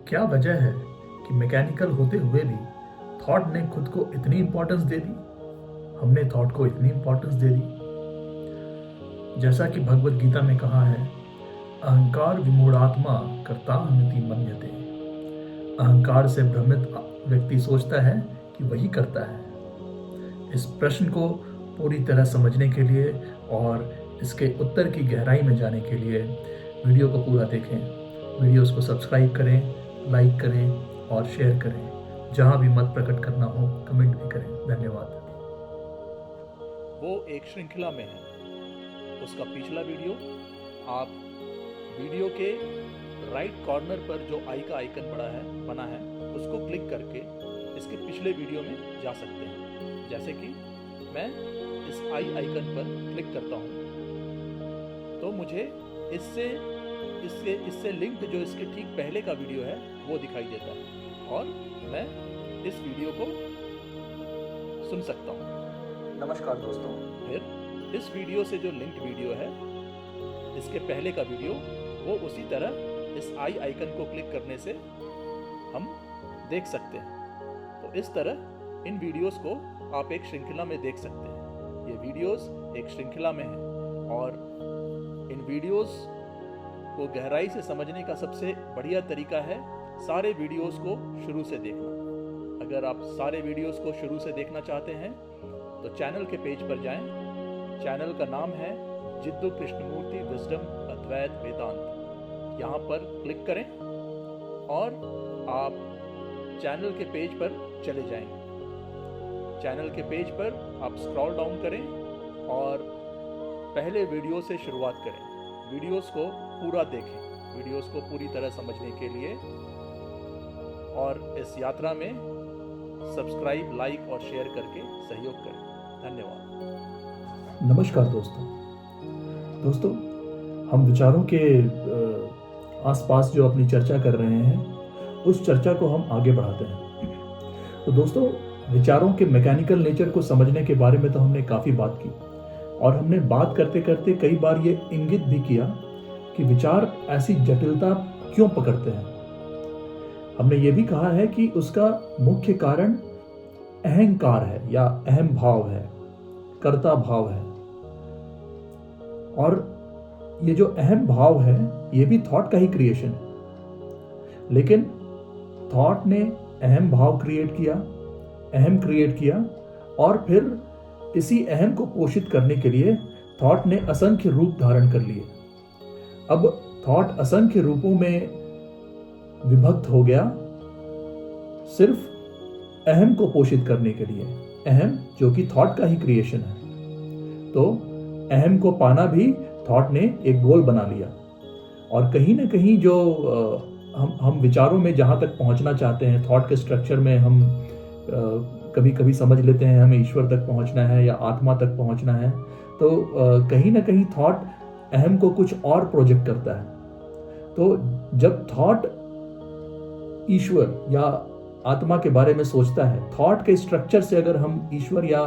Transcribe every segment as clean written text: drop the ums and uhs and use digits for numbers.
क्या वजह है कि मैकेनिकल होते हुए भी थॉट ने खुद को इतनी इंपॉर्टेंस दे दी, हमने थॉट को इतनी इंपॉर्टेंस दे दी। जैसा कि भगवत गीता में कहा है, अहंकार विमूढ़ात्मा कर्ताहमिति मन्यते। अहंकार से भ्रमित व्यक्ति सोचता है कि वही करता है। इस प्रश्न को पूरी तरह समझने के लिए और इसके उत्तर की गहराई में जाने के लिए वीडियो को पूरा देखें। वीडियोस को सब्सक्राइब करें, लाइक करें और शेयर करें। जहां भी मत प्रकट करना हो कमेंट भी करें। धन्यवाद। वो एक श्रृंखला में है। उसका पिछला वीडियो आप वीडियो के राइट कॉर्नर पर जो आई का आइकन बना है उसको क्लिक करके इसके पिछले वीडियो में जा सकते हैं। जैसे कि मैं इस आई आइकन पर क्लिक करता हूँ तो मुझे इससे लिंक्ड जो इसके ठीक पहले का वीडियो है वो दिखाई देता है और मैं इस वीडियो को सुन सकता हूँ। नमस्कार दोस्तों, फिर इस वीडियो से जो लिंक्ड वीडियो है इसके पहले का वीडियो वो उसी तरह इस आई आइकन को क्लिक करने से हम देख सकते हैं। तो इस तरह इन वीडियोस को आप एक श्रृंखला में देख सकते हैं। ये वीडियोस एक श्रृंखला में है और इन वीडियोस को गहराई से समझने का सबसे बढ़िया तरीका है सारे वीडियोस को शुरू से देखना। अगर आप सारे वीडियोस को शुरू से देखना चाहते हैं तो चैनल के पेज पर जाएं। चैनल का नाम है जिद्दू कृष्णमूर्ति विजडम अद्वैत वेदांत। यहाँ पर क्लिक करें और आप चैनल के पेज पर चले जाएंगे। चैनल के पेज पर आप स्क्रॉल डाउन करें और पहले वीडियो से शुरुआत करें। वीडियोस को पूरा देखें, वीडियोस को पूरी तरह समझने के लिए, और इस यात्रा में सब्सक्राइब, लाइक और शेयर करके सहयोग करें। धन्यवाद। नमस्कार दोस्तों, हम विचारों के आसपास जो अपनी चर्चा कर रहे हैं उस चर्चा को हम आगे बढ़ाते हैं। तो दोस्तों, विचारों के मैकेनिकल नेचर को समझने के बारे में तो हमने काफ़ी बात की और हमने बात करते करते कई बार ये इंगित भी किया कि विचार ऐसी जटिलता क्यों पकड़ते हैं। हमने ये भी कहा है कि उसका मुख्य कारण अहंकार है या अहम भाव है, कर्ता भाव है। और ये जो अहम भाव है ये भी थॉट का ही क्रिएशन है। लेकिन थॉट ने अहम भाव क्रिएट किया और फिर इसी अहम को पोषित करने के लिए थॉट ने असंख्य रूप धारण कर लिए। अब थॉट असंख्य रूपों में विभक्त हो गया सिर्फ अहम को पोषित करने के लिए। अहम जो कि थॉट का ही क्रिएशन है। तो अहम को पाना भी थॉट ने एक गोल बना लिया। और कहीं ना कहीं जो हम विचारों में जहां तक पहुंचना चाहते हैं, थॉट के स्ट्रक्चर में हम कभी कभी समझ लेते हैं हमें ईश्वर तक पहुंचना है या आत्मा तक पहुंचना है। तो कहीं ना कहीं थॉट अहम को कुछ और प्रोजेक्ट करता है। तो जब थॉट ईश्वर या आत्मा के बारे में सोचता है, थॉट के स्ट्रक्चर से अगर हम ईश्वर या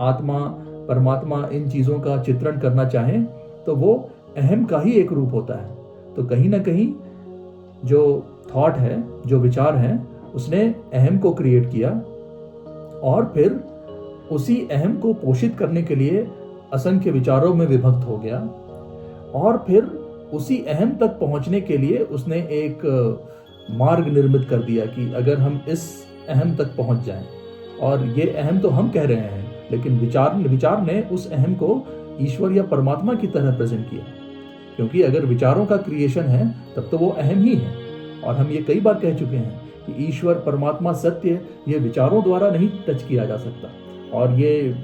आत्मा, परमात्मा, इन चीजों का चित्रण करना चाहें तो वो अहम का ही एक रूप होता है। तो कहीं ना कहीं जो थॉट है, जो विचार है, उसने अहम को क्रिएट किया और फिर उसी अहम को पोषित करने के लिए असंख्य विचारों में विभक्त हो गया और फिर उसी अहम तक पहुंचने के लिए उसने एक मार्ग निर्मित कर दिया कि अगर हम इस अहम तक पहुंच जाएं, और ये अहम तो हम कह रहे हैं लेकिन विचार ने उस अहम को ईश्वर या परमात्मा की तरह प्रेजेंट किया। क्योंकि अगर विचारों का क्रिएशन है तब तो वो अहम ही है। और हम ये कई बार कह चुके हैं कि ईश्वर, परमात्मा, सत्य ये विचारों द्वारा नहीं टच किया जा सकता। और ये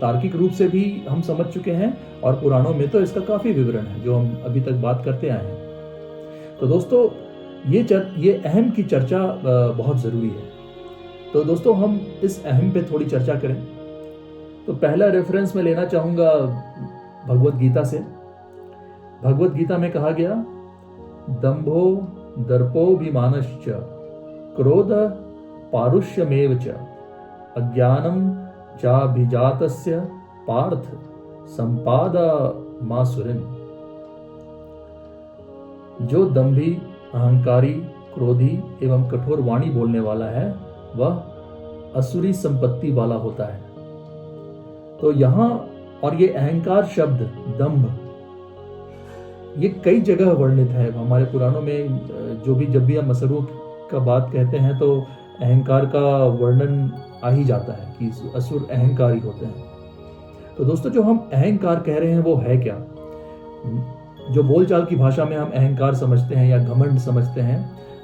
तार्किक रूप से भी हम समझ चुके हैं और पुराणों में तो इसका काफी विवरण है जो हम अभी तक बात करते आए हैं। तो दोस्तों, ये अहम की चर्चा बहुत जरूरी है। तो दोस्तों, हम इस अहम पे थोड़ी चर्चा करें। तो पहला रेफरेंस मैं लेना चाहूंगा भगवत गीता से। भगवत गीता में कहा गया, दंभो दर्पोभिमानश्च क्रोध पारुष्यमेव च अज्ञानम चाभिजातस्य पार्थ संपादमासुरिम। जो दंभी, अहंकारी, क्रोधी एवं कठोर वाणी बोलने वाला है वह असुरी संपत्ति वाला होता है। तो यहां और ये अहंकार शब्द, दंभ, ये कई जगह वर्णित है हमारे पुराणों में। जब भी हम असुरों का बात कहते हैं तो अहंकार का वर्णन आ ही जाता है कि असुर अहंकारी होते हैं। तो दोस्तों, जो हम अहंकार कह रहे हैं वो है क्या? जो बोलचाल की भाषा में हम अहंकार समझते हैं या घमंड समझते हैं,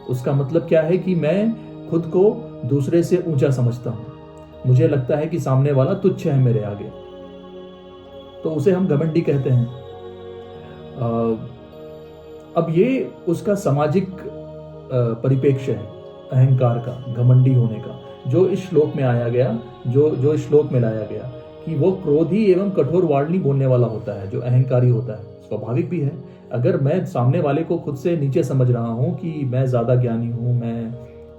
उसका मतलब क्या है कि मैं खुद को दूसरे से ऊंचा समझता हूं। मुझे लगता है कि सामने वाला तुच्छ है मेरे आगे, तो उसे हम घमंडी कहते हैं। अब ये उसका सामाजिक परिप्रेक्ष्य है अहंकार का, घमंडी होने का, जो इस श्लोक में आया गया, जो इस श्लोक में लाया गया कि वो क्रोधी एवं कठोर वाणी बोलने वाला होता है, जो अहंकारी होता है। स्वाभाविक भी है, अगर मैं सामने वाले को खुद से नीचे समझ रहा हूं कि मैं ज्यादा ज्ञानी हूं, मैं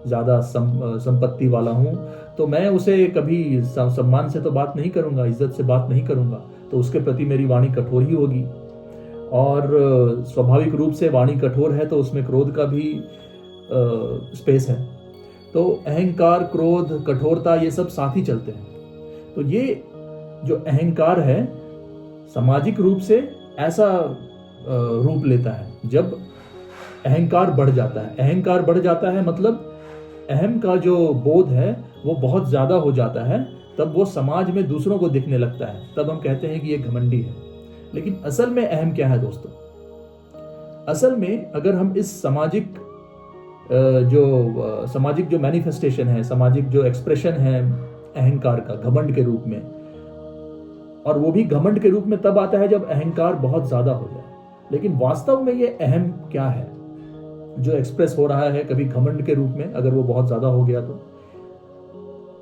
ज्यादा संपत्ति वाला हूं, तो मैं उसे कभी सम्मान से तो बात नहीं करूंगा, इज्जत से बात नहीं करूंगा, तो उसके प्रति मेरी वाणी कठोर ही होगी। और स्वाभाविक रूप से वाणी कठोर है तो उसमें क्रोध का भी स्पेस है। तो अहंकार, क्रोध, कठोरता, ये सब साथ ही चलते हैं। तो ये जो अहंकार है सामाजिक रूप से ऐसा रूप लेता है जब अहंकार बढ़ जाता है। अहंकार बढ़ जाता है मतलब अहम का जो बोध है वो बहुत ज्यादा हो जाता है, तब वो समाज में दूसरों को दिखने लगता है, तब हम कहते हैं कि ये घमंडी है। लेकिन असल में अहम क्या है दोस्तों? असल में अगर हम इस सामाजिक जो मैनिफेस्टेशन है, सामाजिक जो एक्सप्रेशन है अहंकार का घमंड के रूप में, और वो भी घमंड के रूप में तब आता है जब अहंकार बहुत ज्यादा हो जाए। लेकिन वास्तव में ये अहम क्या है जो एक्सप्रेस हो रहा है कभी घमंड के रूप में, अगर वो बहुत ज्यादा हो गया तो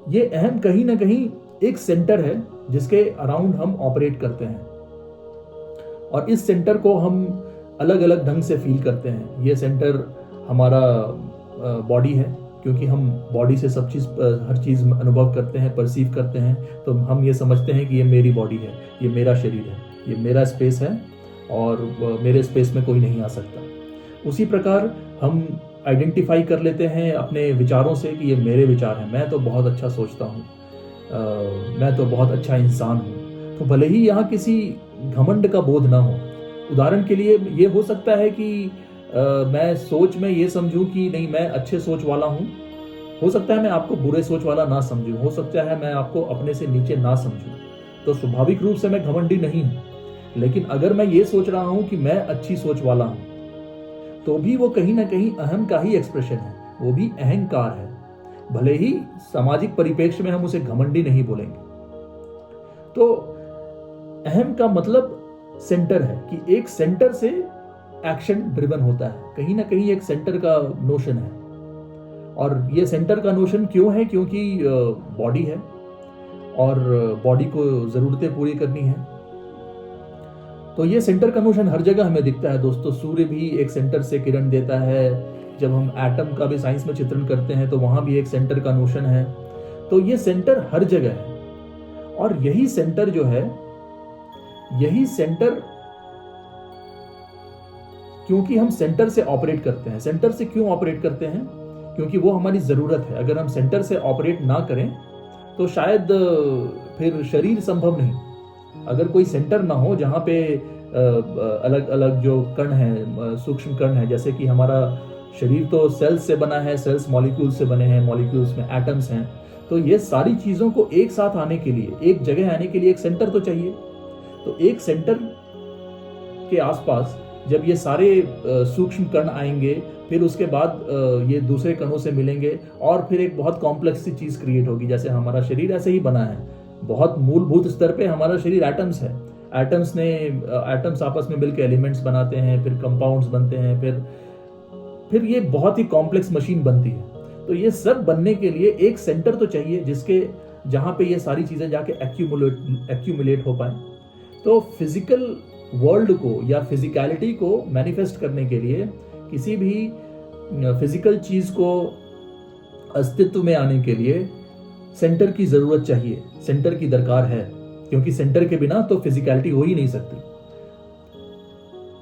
ये अहम कहीं ना कहीं एक सेंटर है जिसके अराउंड हम ऑपरेट करते हैं, और इस सेंटर को हम अलग अलग ढंग से फील करते हैं। ये सेंटर हमारा बॉडी है, क्योंकि हम बॉडी से सब चीज, हर चीज अनुभव करते हैं, परसीव करते हैं, तो हम ये समझते हैं कि ये मेरी बॉडी है, ये मेरा शरीर है, ये मेरा स्पेस है और मेरे स्पेस में कोई नहीं आ सकता। उसी प्रकार हम आइडेंटिफाई कर लेते हैं अपने विचारों से कि ये मेरे विचार हैं, मैं तो बहुत अच्छा सोचता हूँ, मैं तो बहुत अच्छा इंसान हूँ। तो भले ही यहाँ किसी घमंड का बोध ना हो। उदाहरण के लिए ये हो सकता है कि मैं सोच में ये समझूं कि नहीं, मैं अच्छे सोच वाला हूं। हो सकता है मैं आपको बुरे सोच वाला ना समझूं, हो सकता है मैं आपको अपने से नीचे ना समझूं, तो स्वाभाविक रूप से मैं घमंडी नहीं हूं। लेकिन अगर मैं ये सोच रहा हूं कि मैं अच्छी सोच वाला हूं, तो भी वो कहीं ना कहीं अहम का ही एक्सप्रेशन है, वो भी अहंकार है। भले ही सामाजिक परिप्रेक्ष्य में हम उसे घमंडी नहीं बोलेंगे। तो अहम का मतलब सेंटर है कि एक सेंटर से एक्शन ड्रिवन होता है, कहीं ना कहीं एक सेंटर का नोशन है। और ये सेंटर का नोशन क्यों है? क्योंकि बॉडी है और बॉडी को जरूरतें पूरी करनी है। तो ये सेंटर का नोशन हर जगह हमें दिखता है दोस्तों। सूर्य भी एक सेंटर से किरण देता है। जब हम एटम का भी साइंस में चित्रण करते हैं तो वहां भी एक सेंटर का नोशन है। तो ये सेंटर हर जगह है, और यही सेंटर जो है, यही सेंटर, क्योंकि हम सेंटर से ऑपरेट करते हैं। सेंटर से क्यों ऑपरेट करते हैं? क्योंकि वो हमारी जरूरत है। अगर हम सेंटर से ऑपरेट ना करें तो शायद फिर शरीर संभव नहीं। अगर कोई सेंटर ना हो जहां पे अलग अलग जो कण हैं, सूक्ष्म कण हैं, जैसे कि हमारा शरीर तो सेल्स से बना है, सेल्स मॉलिक्यूल्स से बने हैं, मॉलिक्यूल्स में एटम्स हैं। तो ये सारी चीजों को एक साथ आने के लिए, एक जगह आने के लिए एक सेंटर तो चाहिए। तो एक सेंटर के आसपास जब ये सारे सूक्ष्म कण आएंगे, फिर उसके बाद ये दूसरे कणों से मिलेंगे और फिर एक बहुत कॉम्प्लेक्स सी चीज क्रिएट होगी। जैसे हमारा शरीर ऐसे ही बना है, बहुत मूलभूत स्तर पे हमारा शरीर एटम्स है। एटम्स आपस में मिलकर एलिमेंट्स बनाते हैं, फिर कंपाउंड्स बनते हैं, फिर ये बहुत ही कॉम्प्लेक्स मशीन बनती है। तो ये सब बनने के लिए एक सेंटर तो चाहिए जिसके जहां पे ये सारी चीजें जाके एक्यूमुलेट हो पाए। तो फिजिकल वर्ल्ड को या फिजिकलिटी को मैनिफेस्ट करने के लिए, किसी भी फिजिकल चीज को अस्तित्व में आने के लिए सेंटर की जरूरत चाहिए, सेंटर की दरकार है, क्योंकि सेंटर के बिना तो फिजिकलिटी हो ही नहीं सकती।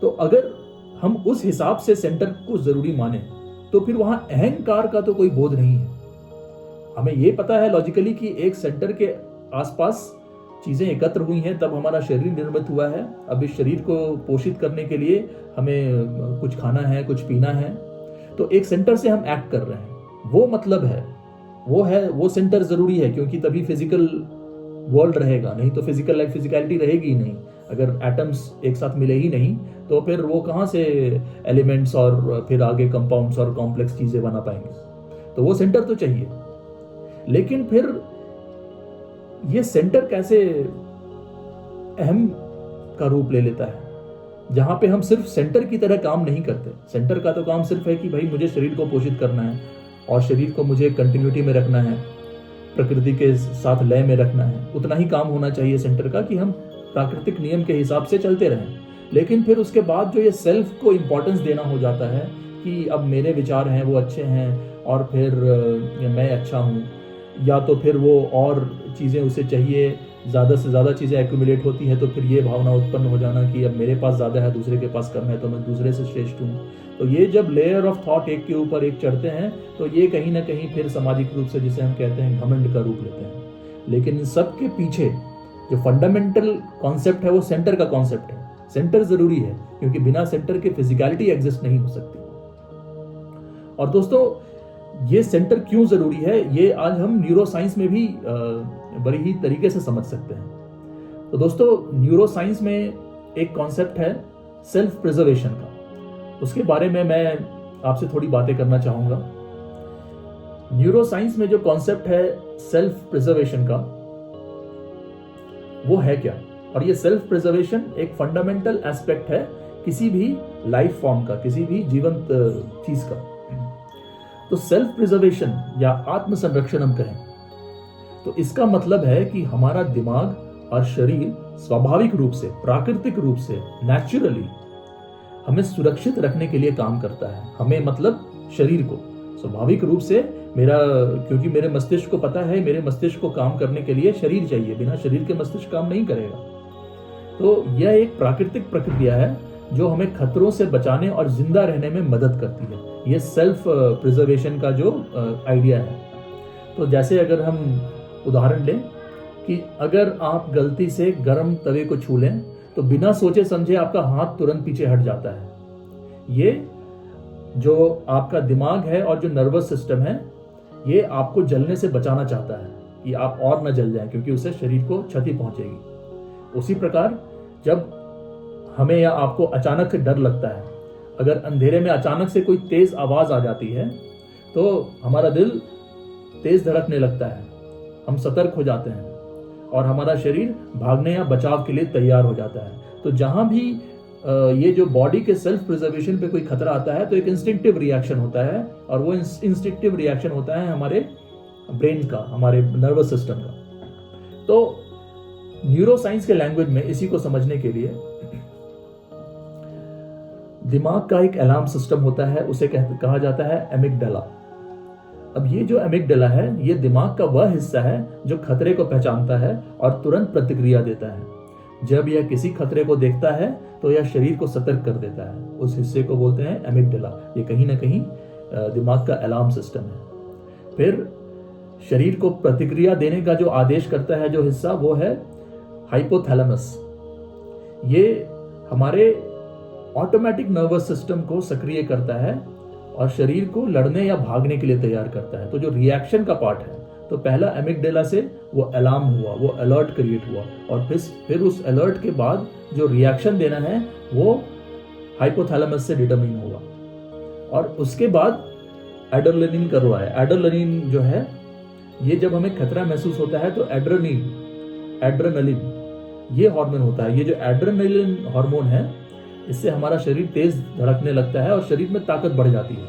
तो अगर हम उस हिसाब से सेंटर को जरूरी माने तो फिर वहां अहंकार का तो कोई बोध नहीं है। हमें ये पता है लॉजिकली कि एक सेंटर के आसपास चीजें एकत्र हुई हैं, तब हमारा शरीर निर्मित हुआ है। अब इस शरीर को पोषित करने के लिए हमें कुछ खाना है, कुछ पीना है, तो एक सेंटर से हम एक्ट कर रहे हैं। वो मतलब है, वो सेंटर जरूरी है, क्योंकि तभी फिजिकल वर्ल्ड रहेगा, नहीं तो फिजिकल लाइफ, फिजिकलिटी रहेगी ही नहीं। अगर एटम्स एक साथ मिले ही नहीं तो फिर वो कहाँ से एलिमेंट्स और फिर आगे कंपाउंड्स और कॉम्प्लेक्स चीजें बना पाएंगे। तो वो सेंटर तो चाहिए। लेकिन फिर ये सेंटर कैसे अहम का रूप ले लेता है, जहां पे हम सिर्फ सेंटर की तरह काम नहीं करते। सेंटर का तो काम सिर्फ है कि भाई मुझे शरीर को पोषित करना है और शरीर को मुझे कंटिन्यूटी में रखना है, प्रकृति के साथ लय में रखना है। उतना ही काम होना चाहिए सेंटर का कि हम प्राकृतिक नियम के हिसाब से चलते रहें। लेकिन फिर उसके बाद जो ये सेल्फ को इंपॉर्टेंस देना हो जाता है कि अब मेरे विचार हैं वो अच्छे हैं और फिर मैं अच्छा हूँ, या तो फिर वो और चीज़ें उसे चाहिए, ज़्यादा से ज़्यादा चीज़ें एक्यूमुलेट होती हैं, तो फिर ये भावना उत्पन्न हो जाना कि अब मेरे पास ज़्यादा है, दूसरे के पास कम है, तो मैं दूसरे से श्रेष्ठ हूँ। तो ये जब लेयर ऑफ थॉट एक के ऊपर एक चढ़ते हैं तो ये कहीं ना कहीं फिर सामाजिक रूप से, जिसे हम कहते हैं, घमंड का रूप लेते हैं। लेकिन इन सब के पीछे जो फंडामेंटल कॉन्सेप्ट है वो सेंटर का कॉन्सेप्ट है। सेंटर जरूरी है, क्योंकि बिना सेंटर के फिजिकलिटी एग्जिस्ट नहीं हो सकती। और दोस्तों, ये सेंटर क्यों जरूरी है, ये आज हम न्यूरोसाइंस में भी बड़ी ही तरीके से समझ सकते हैं। तो दोस्तों, न्यूरोसाइंस में एक कॉन्सेप्ट है सेल्फ प्रिजर्वेशन का। उसके बारे में मैं आपसे थोड़ी बातें करना चाहूंगा। न्यूरोसाइंस में जो कॉन्सेप्ट है सेल्फ प्रिजर्वेशन का, वो है क्या? और ये सेल्फ प्रिजर्वेशन एक फंडामेंटल एस्पेक्ट है किसी भी लाइफ फॉर्म का, किसी भी जीवंत चीज का। तो सेल्फ प्रिजर्वेशन या आत्म संरक्षण हम कहें तो इसका मतलब है कि हमारा दिमाग और शरीर स्वाभाविक रूप से, प्राकृतिक रूप से, नेचुरली हमें सुरक्षित रखने के लिए काम करता है। हमें मतलब शरीर को स्वाभाविक रूप से, क्योंकि मेरे मस्तिष्क को पता है मेरे मस्तिष्क को काम करने के लिए शरीर चाहिए, बिना शरीर के मस्तिष्क काम नहीं करेगा। तो यह एक प्राकृतिक प्रक्रिया है जो हमें खतरों से बचाने और जिंदा रहने में मदद करती है। ये सेल्फ प्रिजर्वेशन का जो आइडिया है। तो जैसे अगर हम उदाहरण लें कि अगर आप गलती से गर्म तवे को छू लें तो बिना सोचे समझे आपका हाथ तुरंत पीछे हट जाता है। ये जो आपका दिमाग है और जो नर्वस सिस्टम है, ये आपको जलने से बचाना चाहता है कि आप और न जल जाएं, क्योंकि उससे शरीर को क्षति पहुंचेगी। उसी प्रकार जब हमें या आपको अचानक से डर लगता है, अगर अंधेरे में अचानक से कोई तेज आवाज आ जाती है तो हमारा दिल तेज धड़कने लगता है, हम सतर्क हो जाते हैं और हमारा शरीर भागने या बचाव के लिए तैयार हो जाता है। तो जहां भी ये जो बॉडी के सेल्फ प्रिजर्वेशन पे कोई खतरा आता है तो एक इंस्टिंक्टिव रिएक्शन होता है, और वो इंस्टिंक्टिव रिएक्शन होता है हमारे ब्रेन का, हमारे नर्वस सिस्टम का। तो न्यूरोसाइंस के लैंग्वेज में इसी को समझने के लिए दिमाग का एक अलार्म सिस्टम होता है, उसे कहा जाता है एमिगडाला। अब ये जो एमिगडाला है, ये दिमाग का वह हिस्सा है जो खतरे को पहचानता है और तुरंत प्रतिक्रिया देता है। जब यह किसी खतरे को देखता है तो यह शरीर को सतर्क कर देता है। उस हिस्से को बोलते हैं एमिगडाला। ये कहीं ना कहीं दिमाग का अलार्म सिस्टम है। फिर शरीर को प्रतिक्रिया देने का जो आदेश करता है जो हिस्सा, वो है हाइपोथैलेमस। ये हमारे ऑटोमेटिक नर्वस सिस्टम को सक्रिय करता है और शरीर को लड़ने या भागने के लिए तैयार करता है। तो जो रिएक्शन का पार्ट है, तो पहला एमिगडाला से वो अलार्म हुआ, वो अलर्ट क्रिएट हुआ, और फिर उस अलर्ट के बाद जो रिएक्शन देना है वो हाइपोथैलेमस से डिटरमिन हुआ। और उसके बाद एड्रेनलिन कर रहा है। एड्रेनलिन जो है, ये जब हमें खतरा महसूस होता है तो एड्रेनलिन ये हार्मोन होता है। ये जो एड्रेनलिन हार्मोन है, इससे हमारा शरीर तेज धड़कने लगता है और शरीर में ताकत बढ़ जाती है।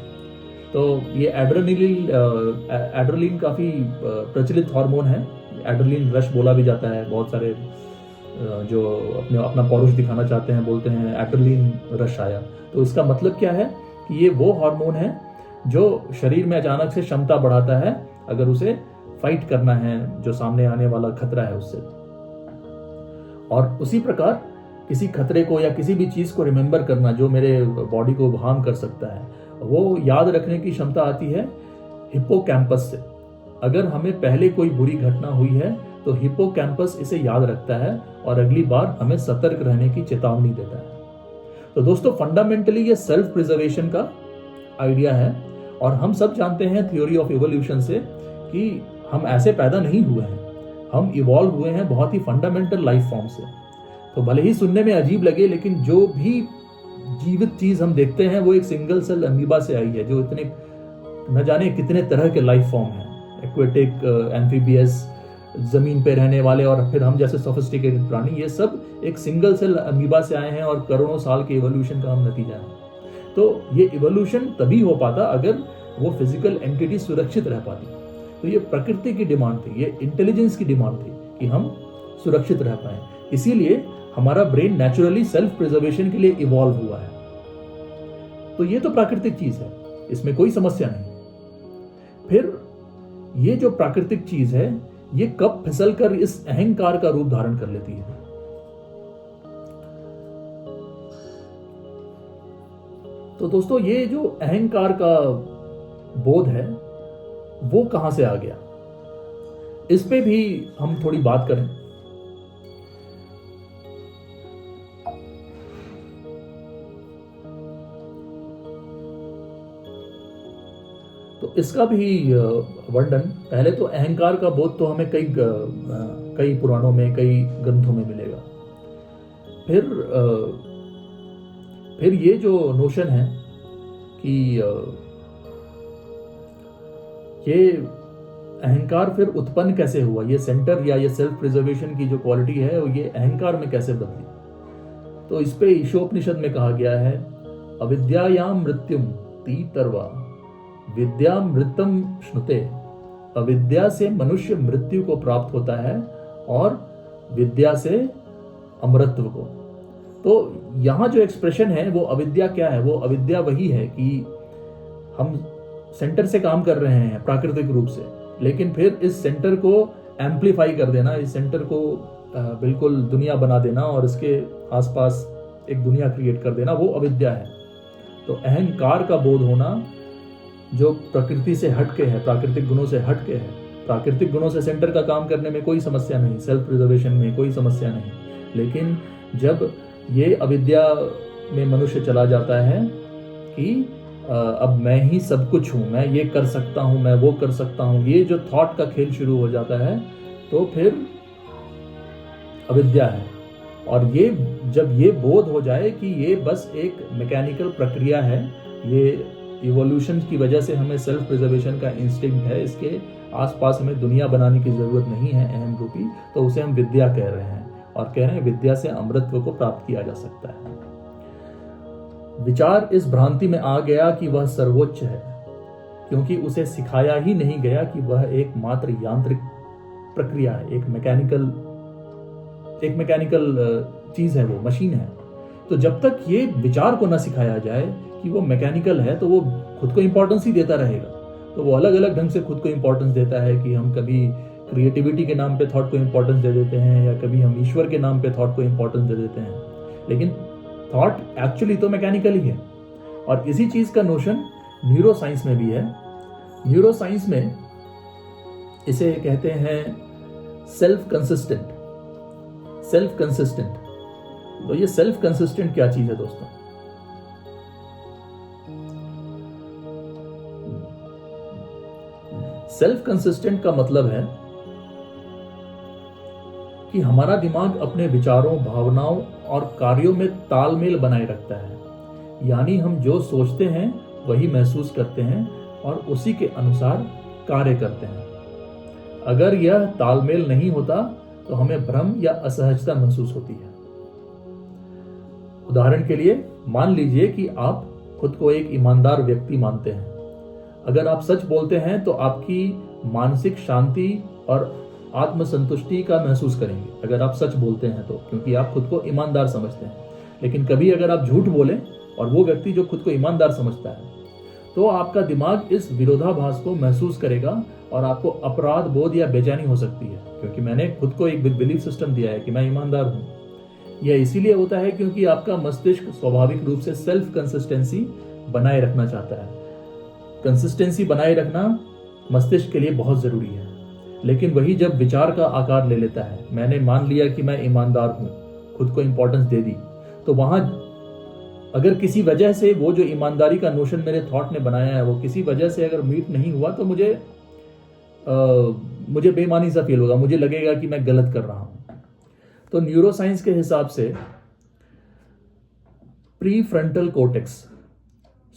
तो ये एड्रेनलिन काफी प्रचलित हार्मोन है। एड्रेनलिन रश बोला भी जाता है। बहुत सारे जो अपना पौरुष दिखाना चाहते हैं बोलते हैं एड्रेनलिन रश आया। तो इसका मतलब क्या है कि ये वो हार्मोन है जो शरीर में अचानक से क्षमता बढ़ाता है अगर उसे फाइट करना है जो सामने आने वाला खतरा है उससे। और उसी प्रकार किसी खतरे को या किसी भी चीज को रिमेंबर करना जो मेरे बॉडी को हार्म कर सकता है, वो याद रखने की क्षमता आती है हिप्पोकैम्पस से। अगर हमें पहले कोई बुरी घटना हुई है तो हिप्पोकैम्पस इसे याद रखता है और अगली बार हमें सतर्क रहने की चेतावनी देता है। तो दोस्तों, फंडामेंटली ये सेल्फ प्रिजर्वेशन का आइडिया है। और हम सब जानते हैं थ्योरी ऑफ इवोल्यूशन से कि हम ऐसे पैदा नहीं हुए हैं, हम इवॉल्व हुए हैं बहुत ही फंडामेंटल लाइफ फॉर्म से। तो भले ही सुनने में अजीब लगे, लेकिन जो भी जीवित चीज हम देखते हैं वो एक सिंगल सेल अमीबा से आई है, जो इतने न जाने कितने तरह के लाइफ फॉर्म हैं, एक्वेटिक, एम्फीबियस, जमीन पे रहने वाले, और फिर हम जैसे सोफिस्टिकेटेड प्राणी, ये सब एक सिंगल सेल अमीबा से आए हैं और करोड़ों साल के इवोल्यूशन का हम नतीजा है। तो ये इवोल्यूशन तभी हो पाता अगर वो फिजिकल एंटिटी सुरक्षित रह पाती। तो ये प्रकृति की डिमांड थी, ये इंटेलिजेंस की डिमांड थी कि हम सुरक्षित रह पाए। इसीलिए हमारा ब्रेन नेचुरली सेल्फ प्रिजर्वेशन के लिए इवॉल्व हुआ है। तो ये तो प्राकृतिक चीज है, इसमें कोई समस्या नहीं। फिर ये जो प्राकृतिक चीज है, ये कब फिसलकर इस अहंकार का रूप धारण कर लेती है? तो दोस्तों, ये जो अहंकार का बोध है वो कहां से आ गया, इस पे भी हम थोड़ी बात करें। तो इसका भी वर्णन, पहले तो अहंकार का बोध तो हमें कई पुराणों में, कई ग्रंथों में मिलेगा। फिर ये जो नोशन है कि ये अहंकार फिर उत्पन्न कैसे हुआ, ये सेंटर या ये सेल्फ प्रिजर्वेशन की जो क्वालिटी है वो ये अहंकार में कैसे बदली। तो इस पे ईशोपनिषद में कहा गया है, अविद्यायाम मृत्युम तीतर्वा विद्या मृतम श्नुते। अविद्या से मनुष्य मृत्यु को प्राप्त होता है और विद्या से अमरत्व को। तो यहां जो एक्सप्रेशन है वो अविद्या क्या है? वो अविद्या वही है कि हम सेंटर से काम कर रहे हैं प्राकृतिक रूप से, लेकिन फिर इस सेंटर को एम्पलीफाई कर देना, इस सेंटर को बिल्कुल दुनिया बना देना और इसके आसपास एक दुनिया क्रिएट कर देना, वो अविद्या है। तो अहंकार का बोध होना जो प्रकृति से हटके है, प्राकृतिक गुणों से हटके है। प्राकृतिक गुणों से सेंटर का काम करने में कोई समस्या नहीं, सेल्फ प्रिजर्वेशन में कोई समस्या नहीं। लेकिन जब ये अविद्या में मनुष्य चला जाता है कि अब मैं ही सब कुछ हूं, मैं ये कर सकता हूं, मैं वो कर सकता हूं, ये जो थॉट का खेल शुरू हो जाता है, तो फिर अविद्या है। और ये जब ये बोध हो जाए कि ये बस एक मैकेनिकल प्रक्रिया है, ये इवोल्यूशन की वजह से हमें सेल्फ प्रिजर्वेशन का इंस्टिंक्ट है, इसके आसपास हमें दुनिया बनाने की जरूरत नहीं है अहम रूपी, तो उसे हम विद्या कह रहे हैं और कह रहे हैं विद्या से अमृतत्व को प्राप्त किया जा सकता है। विचार इस भ्रांति में आ गया कि वह सर्वोच्च है, क्योंकि उसे सिखाया ही नहीं गया कि वह एक मात्र यांत्रिक प्रक्रिया है, एक मैकेनिकल चीज है, वो मशीन है। तो जब तक ये विचार को न सिखाया जाए कि वो मैकेनिकल है, तो वो खुद को इंपॉर्टेंस ही देता रहेगा। तो वो अलग अलग ढंग से खुद को इंपॉर्टेंस देता है कि हम कभी क्रिएटिविटी के नाम पे थॉट को इंपॉर्टेंस दे देते हैं, या कभी हम ईश्वर के नाम पे थॉट को इंपॉर्टेंस दे देते हैं। लेकिन थॉट एक्चुअली तो मैकेनिकल ही है। और इसी चीज का नोशन न्यूरो साइंस में भी है। न्यूरो साइंस में इसे कहते हैं सेल्फ कंसिस्टेंट। तो ये सेल्फ कंसिस्टेंट क्या चीज है दोस्तों? सेल्फ कंसिस्टेंट का मतलब है कि हमारा दिमाग अपने विचारों, भावनाओं और कार्यों में तालमेल बनाए रखता है। यानी हम जो सोचते हैं वही महसूस करते हैं और उसी के अनुसार कार्य करते हैं। अगर यह तालमेल नहीं होता तो हमें भ्रम या असहजता महसूस होती है। उदाहरण के लिए, मान लीजिए कि आप खुद को एक ईमानदार व्यक्ति मानते हैं। अगर आप सच बोलते हैं तो आपकी मानसिक शांति और आत्मसंतुष्टि का महसूस करेंगे, अगर आप सच बोलते हैं तो, क्योंकि आप खुद को ईमानदार समझते हैं। लेकिन कभी अगर आप झूठ बोलें, और वो व्यक्ति जो खुद को ईमानदार समझता है, तो आपका दिमाग इस विरोधाभास को महसूस करेगा और आपको अपराध बोध या बेचैनी हो सकती है, क्योंकि मैंने खुद को एक बिलीफ सिस्टम दिया है कि मैं ईमानदार हूं। यह इसीलिए होता है क्योंकि आपका मस्तिष्क स्वाभाविक रूप से सेल्फ कंसिस्टेंसी बनाए रखना चाहता है। कंसिस्टेंसी बनाए रखना मस्तिष्क के लिए बहुत ज़रूरी है। लेकिन वही जब विचार का आकार ले लेता है, मैंने मान लिया कि मैं ईमानदार हूँ, खुद को इंपॉर्टेंस दे दी, तो वहाँ अगर किसी वजह से वो जो ईमानदारी का नोशन मेरे थॉट ने बनाया है वो किसी वजह से अगर मीट नहीं हुआ तो मुझे बेईमानी सा फील होगा, मुझे लगेगा कि मैं गलत कर रहा हूँ। तो न्यूरोसाइंस के हिसाब से प्री फ्रंटल कोर्टेक्स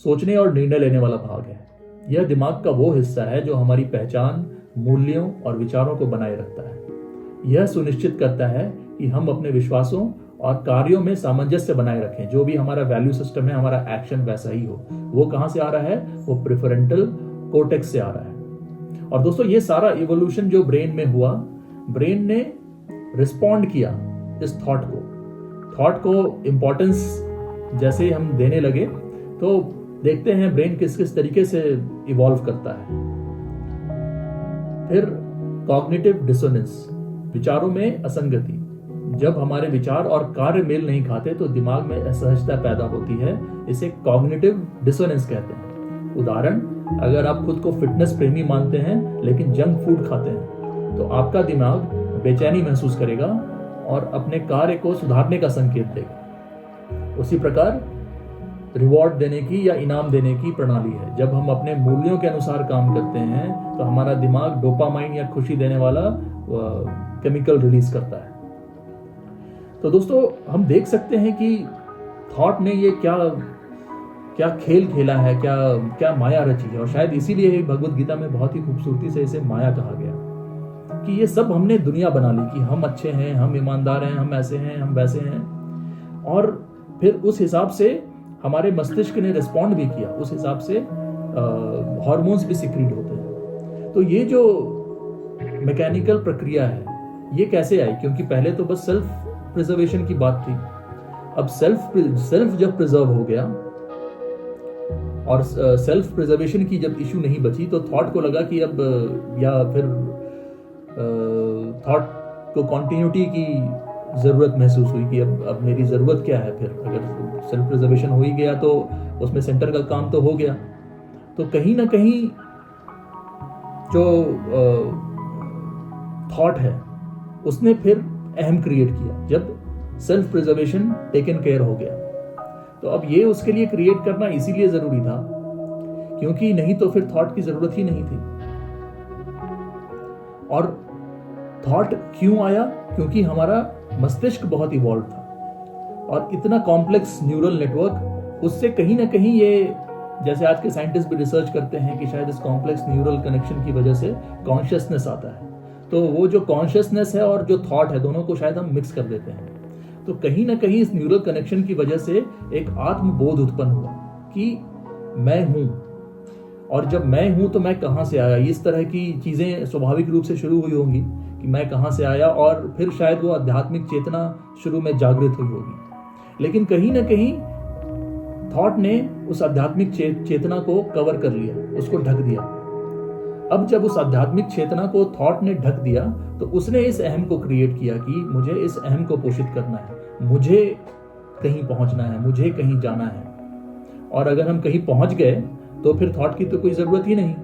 सोचने और निर्णय लेने वाला भाग है। यह दिमाग का वो हिस्सा है जो हमारी पहचान, मूल्यों और विचारों को बनाए रखता है। यह सुनिश्चित करता है कि हम अपने विश्वासों और कार्यों में सामंजस्य बनाए रखें। जो भी हमारा वैल्यू सिस्टम है, हमारा एक्शन वैसा ही हो। वो कहाँ से आ रहा है? वो प्रीफ्रंटल कोर्टेक्स से आ रहा है। और दोस्तों, ये सारा इवोल्यूशन जो ब्रेन में हुआ, ब्रेन ने रिस्पॉन्ड किया इस थॉट को इंपॉर्टेंस जैसे हम देने लगे तो देखते हैं ब्रेन किस किस तरीके से इवॉल्व करता है। फिर कॉग्निटिव डिसोनेंस, विचारों में असंगति। जब हमारे विचार और कार्य मेल नहीं खाते तो दिमाग में असहजता पैदा होती है। इसे कॉग्निटिव डिसोनेंस कहते हैं। उदाहरण, अगर आप खुद को फिटनेस प्रेमी मानते हैं लेकिन जंक फूड खाते हैं तो आपका दिमाग बेचैनी महसूस करेगा और अपने कार्य को सुधारने का संकेत देगा। उसी प्रकार रिवॉर्ड देने की या इनाम देने की प्रणाली है। जब हम अपने मूल्यों के अनुसार काम करते हैं तो हमारा दिमाग डोपामाइन या खुशी देने वाला केमिकल रिलीज करता है। तो दोस्तों, हम देख सकते हैं कि थॉट ने ये क्या खेल खेला है, क्या माया रची है। और शायद इसीलिए भगवत गीता में बहुत ही खूबसूरती से इसे माया कहा गया कि ये सब हमने दुनिया बना ली कि हम अच्छे हैं, हम ईमानदार हैं, हम ऐसे हैं, हम वैसे हैं। और फिर उस हिसाब से हमारे मस्तिष्क ने रिस्पॉन्ड भी किया, उस हिसाब से हार्मोन्स भी सिक्रीट होते हैं। तो ये जो मैकेनिकल प्रक्रिया है ये कैसे आई? क्योंकि पहले तो बस सेल्फ प्रिजर्वेशन की बात थी। अब सेल्फ जब प्रिजर्व हो गया और सेल्फ प्रिजर्वेशन की जब इशू नहीं बची तो थॉट को लगा कि अब या फिर थॉट को कॉन्टिन्यूटी की ज़रूरत महसूस हुई कि अब मेरी ज़रूरत क्या है। फिर अगर सेल्फ प्रिजर्वेशन हो ही गया तो उसमें सेंटर का काम तो हो गया। तो कहीं ना कहीं जो थॉट है उसने फिर अहम क्रिएट किया जब सेल्फ प्रिजर्वेशन टेकन केयर हो गया। तो अब ये उसके लिए क्रिएट करना इसीलिए ज़रूरी था क्योंकि नहीं तो फिर थॉट की ज़रूरत ही नहीं थी। और थॉट क्यों आया? क्योंकि हमारा मस्तिष्क बहुत इवॉल्व था और इतना कॉम्प्लेक्स न्यूरल नेटवर्क, उससे कहीं ना कहीं ये, जैसे आज के साइंटिस्ट भी रिसर्च करते हैं कि शायद इस कॉम्प्लेक्स न्यूरल कनेक्शन की वजह से कॉन्शियसनेस आता है। तो वो जो कॉन्शियसनेस है और जो थॉट है दोनों को शायद हम मिक्स कर देते हैं। तो कहीं ना कहीं इस न्यूरल कनेक्शन की वजह से एक आत्मबोध उत्पन्न हुआ कि मैं हूं, और जब मैं हूं तो मैं कहां से आया। इस तरह की चीजें स्वाभाविक रूप से शुरू हुई होंगी कि मैं कहां से आया, और फिर शायद वो आध्यात्मिक चेतना शुरू में जागृत हुई होगी। लेकिन कहीं ना कहीं थॉट ने उस आध्यात्मिक चेतना को कवर कर लिया, उसको ढक दिया। अब जब उस आध्यात्मिक चेतना को थॉट ने ढक दिया तो उसने इस अहम को क्रिएट किया कि मुझे इस अहम को पोषित करना है, मुझे कहीं पहुंचना है, मुझे कहीं जाना है। और अगर हम कहीं पहुंच गए तो फिर थॉट की तो कोई ज़रूरत ही नहीं।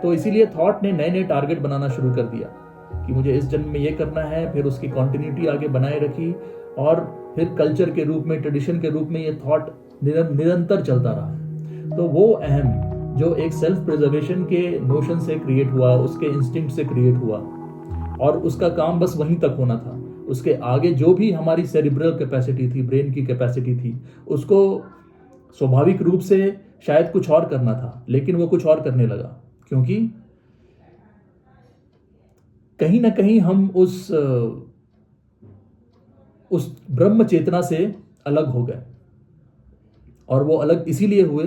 तो इसीलिए थॉट ने नए नए टारगेट बनाना शुरू कर दिया कि मुझे इस जन्म में ये करना है, फिर उसकी कॉन्टिन्यूटी आगे बनाए रखी, और फिर कल्चर के रूप में, ट्रेडिशन के रूप में ये थॉट निरंतर चलता रहा। तो वो अहम जो एक सेल्फ प्रिजर्वेशन के नोशन से क्रिएट हुआ, उसके इंस्टिंक्ट से क्रिएट हुआ, और उसका काम बस वहीं तक होना था। उसके आगे जो भी हमारी सेरिब्रल कैपेसिटी थी, ब्रेन की कैपेसिटी थी, उसको स्वाभाविक रूप से शायद कुछ और करना था, लेकिन वो कुछ और करने लगा क्योंकि कहीं ना कहीं हम उस ब्रह्म चेतना से अलग हो गए। और वो अलग इसीलिए हुए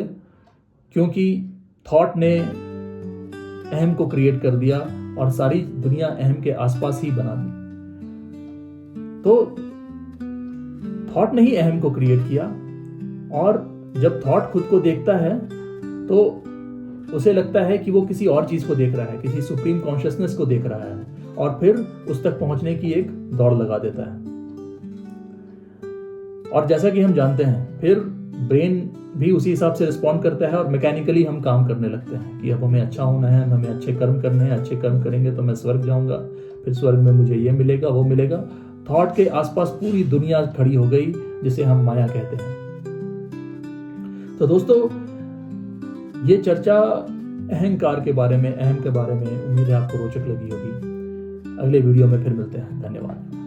क्योंकि थॉट ने अहम को क्रिएट कर दिया और सारी दुनिया अहम के आसपास ही बना दी। तो थॉट ने ही अहम को क्रिएट किया, और जब थॉट खुद को देखता है तो उसे लगता है कि वो किसी और चीज को देख रहा है, किसी सुप्रीम कॉन्शियसनेस को देख रहा है, और फिर उस तक पहुंचने की एक दौड़ लगा देता है। और जैसा कि हम जानते हैं फिर ब्रेन भी उसी हिसाब से रिस्पॉन्ड करता है और मैकेनिकली हम काम करने लगते हैं कि अब हमें अच्छा होना है, हमें अच्छे कर्म करने हैं, अच्छे कर्म करेंगे तो मैं स्वर्ग जाऊंगा, फिर स्वर्ग में मुझे ये मिलेगा वो मिलेगा। थॉट के आसपास पूरी दुनिया खड़ी हो गई जिसे हम माया कहते हैं। तो दोस्तों ये चर्चा अहंकार के बारे में, अहम के बारे में उम्मीद है आपको रोचक लगी होगी। अगले वीडियो में फिर मिलते हैं। धन्यवाद।